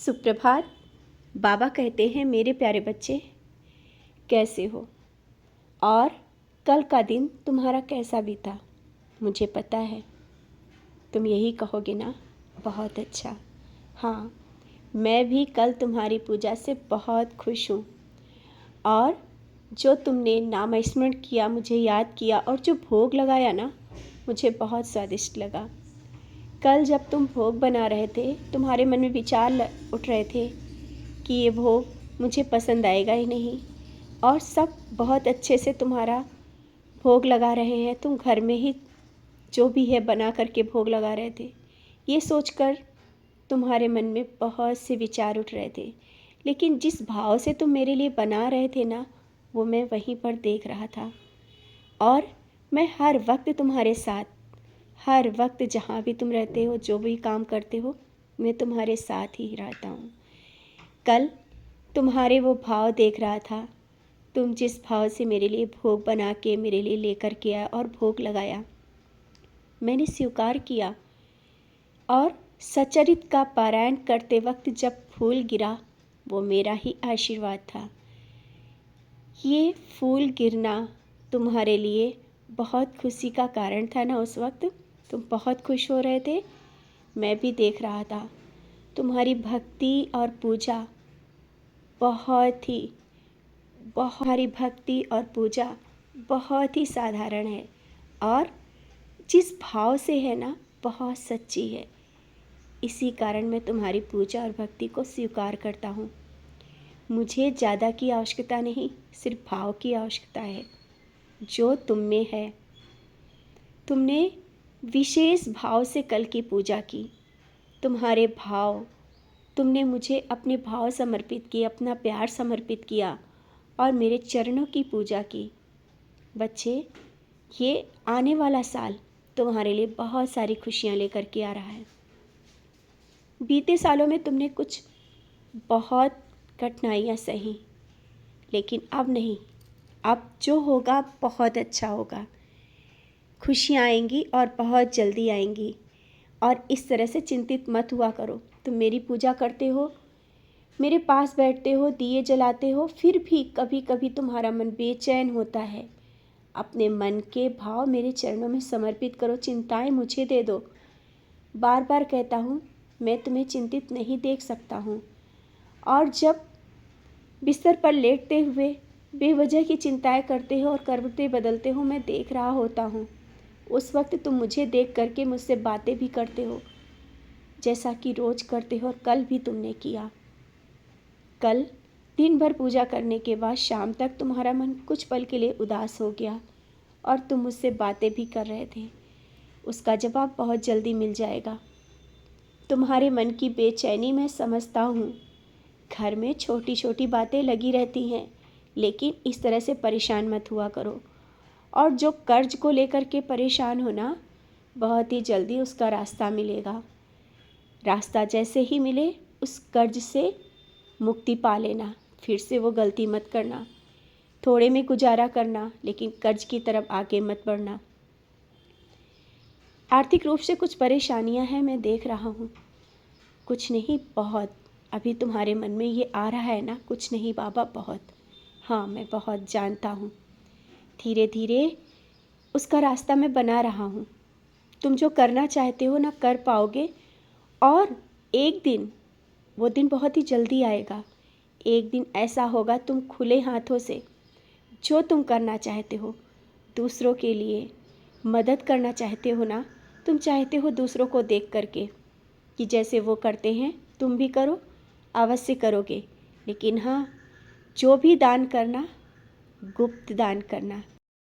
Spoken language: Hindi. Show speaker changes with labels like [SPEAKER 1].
[SPEAKER 1] सुप्रभात। बाबा कहते हैं, मेरे प्यारे बच्चे कैसे हो और कल का दिन तुम्हारा कैसा बीता। मुझे पता है तुम यही कहोगे ना, बहुत अच्छा। हाँ, मैं भी कल तुम्हारी पूजा से बहुत खुश हूँ और जो तुमने नाम स्मरण किया, मुझे याद किया और जो भोग लगाया ना, मुझे बहुत स्वादिष्ट लगा। कल जब तुम भोग बना रहे थे, तुम्हारे मन में विचार उठ रहे थे कि ये भोग मुझे पसंद आएगा ही नहीं, और सब बहुत अच्छे से तुम्हारा भोग लगा रहे हैं। तुम घर में ही जो भी है बना करके भोग लगा रहे थे। ये सोचकर तुम्हारे मन में बहुत से विचार उठ रहे थे, लेकिन जिस भाव से तुम मेरे लिए बना रहे थे ना, वो मैं वहीं पर देख रहा था। और मैं हर वक्त तुम्हारे साथ, हर वक्त जहाँ भी तुम रहते हो, जो भी काम करते हो, मैं तुम्हारे साथ ही रहता हूँ। कल तुम्हारे वो भाव देख रहा था, तुम जिस भाव से मेरे लिए भोग बना के मेरे लिए लेकर के आया और भोग लगाया, मैंने स्वीकार किया। और सच्चरित्र का पारायण करते वक्त जब फूल गिरा, वो मेरा ही आशीर्वाद था। ये फूल गिरना तुम्हारे लिए बहुत खुशी का कारण था ना। उस वक्त तुम बहुत खुश हो रहे थे, मैं भी देख रहा था। तुम्हारी भक्ति और पूजा बहुत ही साधारण है, और जिस भाव से है ना, बहुत सच्ची है। इसी कारण मैं तुम्हारी पूजा और भक्ति को स्वीकार करता हूँ। मुझे ज़्यादा की आवश्यकता नहीं, सिर्फ भाव की आवश्यकता है जो तुम में है। तुमने विशेष भाव से कल की पूजा की। तुम्हारे भाव, तुमने मुझे अपने भाव समर्पित किए, अपना प्यार समर्पित किया और मेरे चरणों की पूजा की। बच्चे, ये आने वाला साल तुम्हारे लिए बहुत सारी खुशियाँ लेकर के आ रहा है। बीते सालों में तुमने कुछ बहुत कठिनाइयाँ सही, लेकिन अब नहीं, अब जो होगा बहुत अच्छा होगा। खुशियाँ आएंगी और बहुत जल्दी आएंगी। और इस तरह से चिंतित मत हुआ करो। तुम मेरी पूजा करते हो, मेरे पास बैठते हो, दिए जलाते हो, फिर भी कभी कभी तुम्हारा मन बेचैन होता है। अपने मन के भाव मेरे चरणों में समर्पित करो, चिंताएं मुझे दे दो। बार बार कहता हूँ, मैं तुम्हें चिंतित नहीं देख सकता हूँ। और जब बिस्तर पर लेटते हुए बेवजह की चिंताएं करते हो और करवटें बदलते हो, मैं देख रहा होता हूँ। उस वक्त तुम मुझे देख करके मुझसे बातें भी करते हो, जैसा कि रोज़ करते हो और कल भी तुमने किया। कल दिन भर पूजा करने के बाद शाम तक तुम्हारा मन कुछ पल के लिए उदास हो गया और तुम मुझसे बातें भी कर रहे थे। उसका जवाब बहुत जल्दी मिल जाएगा। तुम्हारे मन की बेचैनी मैं समझता हूँ। घर में छोटी छोटी बातें लगी रहती हैं, लेकिन इस तरह से परेशान मत हुआ करो। और जो कर्ज को लेकर के परेशान हो ना, बहुत ही जल्दी उसका रास्ता मिलेगा। रास्ता जैसे ही मिले, उस कर्ज से मुक्ति पा लेना। फिर से वो गलती मत करना। थोड़े में गुजारा करना, लेकिन कर्ज की तरफ आगे मत बढ़ना। आर्थिक रूप से कुछ परेशानियां हैं, मैं देख रहा हूँ। कुछ नहीं, बहुत। अभी तुम्हारे मन में ये आ रहा है ना, कुछ नहीं बाबा, बहुत। हाँ, मैं बहुत जानता हूँ। धीरे धीरे उसका रास्ता मैं बना रहा हूँ। तुम जो करना चाहते हो ना, कर पाओगे। और एक दिन, वो दिन बहुत ही जल्दी आएगा। एक दिन ऐसा होगा, तुम खुले हाथों से जो तुम करना चाहते हो, दूसरों के लिए मदद करना चाहते हो ना, तुम चाहते हो दूसरों को देख करके कि जैसे वो करते हैं तुम भी करो, अवश्य करोगे। लेकिन हाँ, जो भी दान करना, गुप्त दान करना।